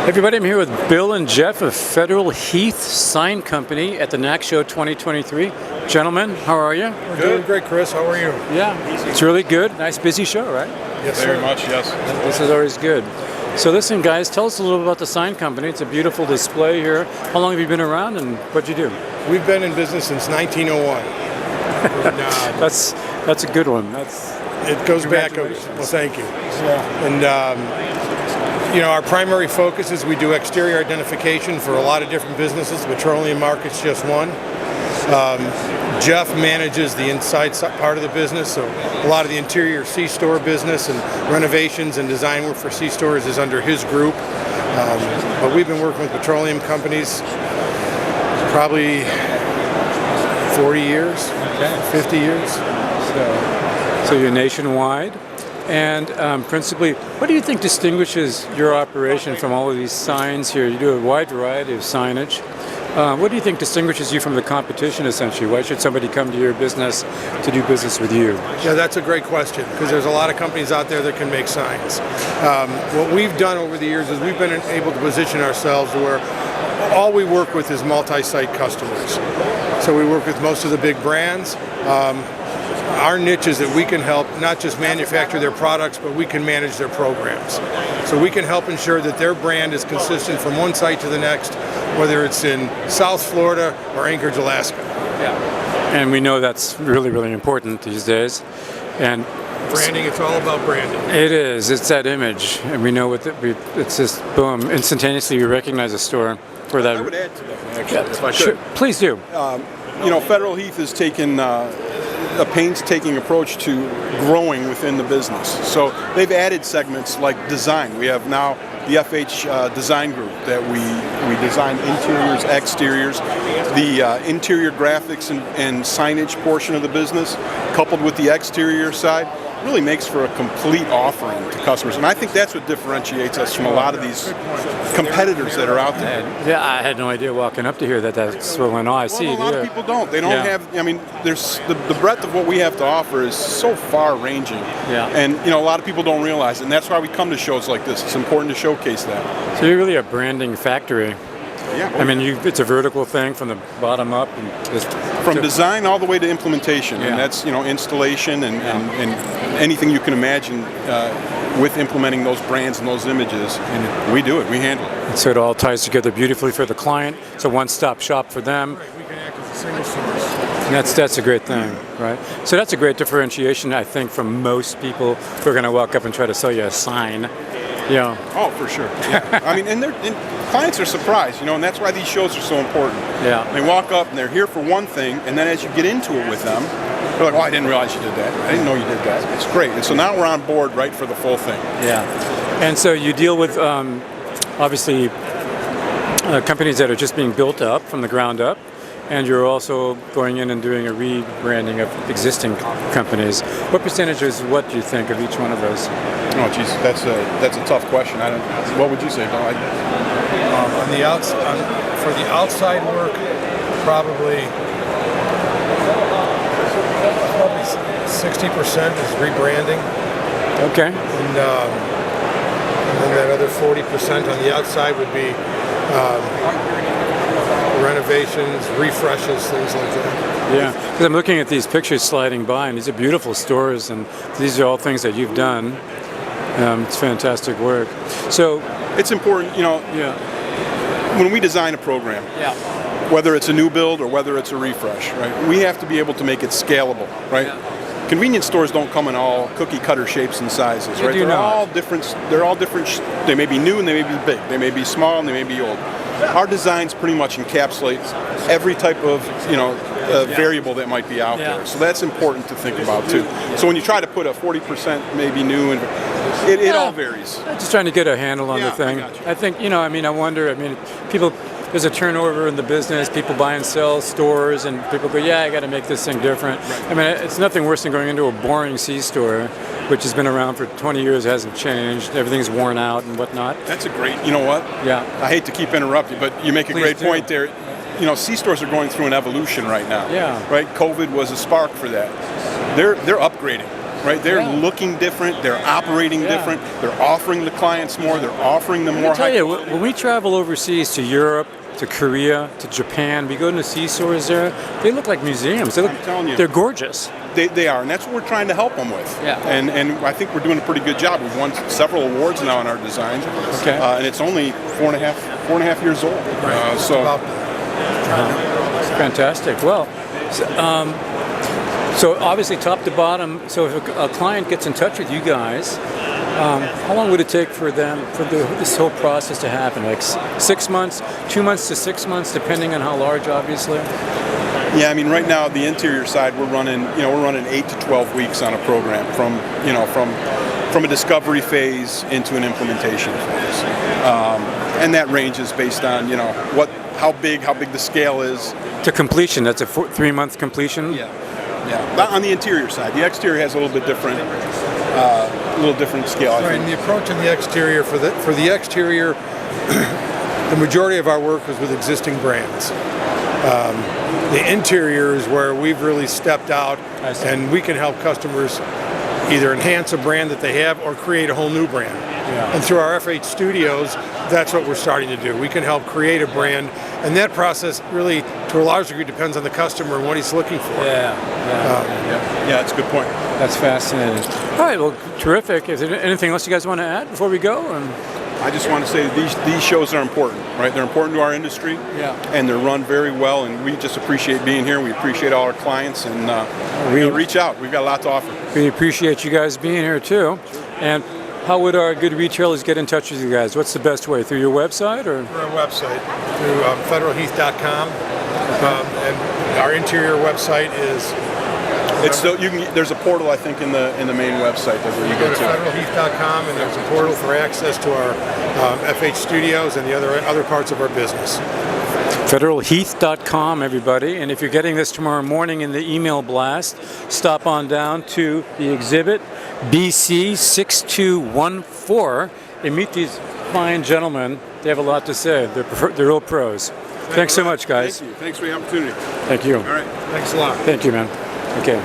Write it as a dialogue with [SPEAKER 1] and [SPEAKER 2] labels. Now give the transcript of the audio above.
[SPEAKER 1] Everybody, I'm here with Bill and Jeff of Federal Heath Sign Company at the NACS Show 2023. Gentlemen, how are you?
[SPEAKER 2] We're doing great, Chris. How are you?
[SPEAKER 1] Yeah, it's really good. Nice busy show, right?
[SPEAKER 2] Yes,
[SPEAKER 3] Very
[SPEAKER 2] sir.
[SPEAKER 3] much, yes.
[SPEAKER 1] This is always good. So listen, guys, tell us a little about the sign company. It's a beautiful display here. How long have you been around and what'd you do?
[SPEAKER 2] We've been in business since 1901.
[SPEAKER 1] That's a good one.
[SPEAKER 2] It goes back. Well, thank you. And our primary focus is we do exterior identification for a lot of different businesses. Petroleum market's just one. Jeff manages the inside part of the business, so a lot of the interior C-store business and renovations and design work for C-stores is under his group. But we've been working with petroleum companies probably 40 years, 50 years.
[SPEAKER 1] So you're nationwide. And principally, what do you think distinguishes your operation from all of these signs here? You do a wide variety of signage. What do you think distinguishes you from the competition, essentially? Why should somebody come to your business to do business with you?
[SPEAKER 2] Yeah, that's a great question, because there's a lot of companies out there that can make signs. What we've done over the years is we've been able to position ourselves to where all we work with is multi-site customers. So we work with most of the big brands. Our niche is that we can help not just manufacture their products, but we can manage their programs. So we can help ensure that their brand is consistent from one site to the next, whether it's in South Florida or Anchorage, Alaska.
[SPEAKER 1] Yeah. And we know that's really, really important these days. And
[SPEAKER 2] branding, it's all about branding.
[SPEAKER 1] It is. It's that image. And we know it's just boom. Instantaneously we recognize a store for that.
[SPEAKER 3] I would add to that, actually, if I could.
[SPEAKER 1] Sure. Please do.
[SPEAKER 3] Federal Heath has taken a painstaking approach to growing within the business. So they've added segments like design. We have now the FH Design Group that we design interiors, exteriors, the interior graphics and signage portion of the business, coupled with the exterior side, really makes for a complete offering to customers. And I think that's what differentiates us from a lot of these competitors that are out there.
[SPEAKER 1] Yeah, I had no idea walking up to here that's what went on. I see.
[SPEAKER 3] A lot of people don't. They don't have, there's the breadth of what we have to offer is so far ranging.
[SPEAKER 1] Yeah.
[SPEAKER 3] And, a lot of people don't realize it. And that's why we come to shows like this. It's important to showcase that.
[SPEAKER 1] So you're really a branding factory.
[SPEAKER 3] Yeah.
[SPEAKER 1] It's a vertical thing from the bottom up. And
[SPEAKER 3] from design all the way to implementation.
[SPEAKER 1] Yeah.
[SPEAKER 3] And that's, installation and anything you can imagine with implementing those brands and those images. And we do it. We handle it.
[SPEAKER 1] And so it all ties together beautifully for the client. It's a one-stop shop for them.
[SPEAKER 2] Right, we can act as a single source.
[SPEAKER 1] And that's a great thing, right? So that's a great differentiation, I think, from most people who are going to walk up and try to sell you a sign. Yeah.
[SPEAKER 3] Oh, for sure. Yeah. And clients are surprised, and that's why these shows are so important.
[SPEAKER 1] Yeah.
[SPEAKER 3] They walk up and they're here for one thing, and then as you get into it with them, they're like, "Oh, I didn't realize you did that. I didn't know you did that." It's great. And so now we're on board, right, for the full thing.
[SPEAKER 1] Yeah. And so you deal with obviously companies that are just being built up from the ground up. And you're also going in and doing a rebranding of existing companies. What percentage is what do you think of each one of those?
[SPEAKER 3] Oh, geez, that's a tough question. What would you say, Bill?
[SPEAKER 2] For the outside work, probably 60% is rebranding.
[SPEAKER 1] Okay.
[SPEAKER 2] And then that other 40% on the outside would be renovations, refreshes, things like that.
[SPEAKER 1] Yeah, because I'm looking at these pictures sliding by, and these are beautiful stores, and these are all things that you've done. It's fantastic work. So
[SPEAKER 3] it's important, when we design a program, whether it's a new build or whether it's a refresh, right? We have to be able to make it scalable, right? Yeah. Convenience stores don't come in all cookie cutter shapes and sizes, right? They're all different. They may be new and they may be big. They may be small and they may be old. Our designs pretty much encapsulate every type of variable that might be out there. So that's important to think about too. So when you try to put a 40% maybe new, and it all varies.
[SPEAKER 1] Just trying to get a handle on the thing. I think I wonder. People. There's a turnover in the business. People buy and sell stores, and people go, "Yeah, I got to make this thing different." Right. It's nothing worse than going into a boring C-store, which has been around for 20 years, hasn't changed. Everything's worn out and whatnot.
[SPEAKER 3] That's a great. You know what?
[SPEAKER 1] Yeah.
[SPEAKER 3] I hate to keep interrupting, but you make a great point there. C-stores are going through an evolution right now.
[SPEAKER 1] Yeah.
[SPEAKER 3] Right. COVID was a spark for that. They're upgrading. right? They're looking different, they're operating different, they're offering the clients more, they're offering them more.
[SPEAKER 1] I tell you, when we travel overseas to Europe, to Korea, to Japan, we go into sea stores there. They look like museums. They look,
[SPEAKER 3] I'm telling you.
[SPEAKER 1] they're gorgeous.
[SPEAKER 3] They are, and that's what we're trying to help them with.
[SPEAKER 1] Yeah.
[SPEAKER 3] And I think we're doing a pretty good job. We've won several awards now in our design.
[SPEAKER 1] Okay.
[SPEAKER 3] And it's only four and a half years old.
[SPEAKER 1] Fantastic. Well, so obviously top to bottom. So if a client gets in touch with you guys, how long would it take for them for this whole process to happen? Like 6 months, 2 months to 6 months, depending on how large, obviously.
[SPEAKER 3] Yeah, I mean, right now the interior side we're running 8 to 12 weeks on a program from a discovery phase into an implementation phase, and that ranges based on how big the scale is.
[SPEAKER 1] To completion, that's a 3-month completion.
[SPEAKER 3] Yeah. But on the interior side, the exterior has a little bit different, scale. I
[SPEAKER 2] Right,
[SPEAKER 3] think.
[SPEAKER 2] and the approach in the exterior for the exterior, the majority of our work was with existing brands. The interior is where we've really stepped out, and we can help customers either enhance a brand that they have or create a whole new brand.
[SPEAKER 1] Yeah.
[SPEAKER 2] And through our FH studios, that's what we're starting to do. We can help create a brand, and that process really, to a large degree, depends on the customer and what he's looking for.
[SPEAKER 1] Yeah.
[SPEAKER 3] That's a good point.
[SPEAKER 1] That's fascinating. All right, well, terrific. Is there anything else you guys want to add before we go?
[SPEAKER 3] I just want to say that these shows are important, right? They're important to our industry, and they're run very well, and we just appreciate being here. We appreciate all our clients, and reach out. We've got a lot to offer.
[SPEAKER 1] We appreciate you guys being here too. And how would our good retailers get in touch with you guys? What's the best way? Through your website or?
[SPEAKER 2] Through our website, through federalheath.com, and our interior website is.
[SPEAKER 3] There's a portal, I think, in the main website that you
[SPEAKER 2] Go
[SPEAKER 3] go
[SPEAKER 2] to
[SPEAKER 3] to.
[SPEAKER 2] federalheath.com, and there's a portal for access to our FH studios and the other parts of our business.
[SPEAKER 1] Federalheath.com, everybody. And if you're getting this tomorrow morning in the email blast, stop on down to the exhibit BC 6214 and meet these fine gentlemen. They have a lot to say. They're real pros. Thanks so much, guys.
[SPEAKER 3] Thank you. Thanks for the opportunity.
[SPEAKER 1] Thank you.
[SPEAKER 3] All right.
[SPEAKER 2] Thanks a lot.
[SPEAKER 1] Thank you, man. Okay.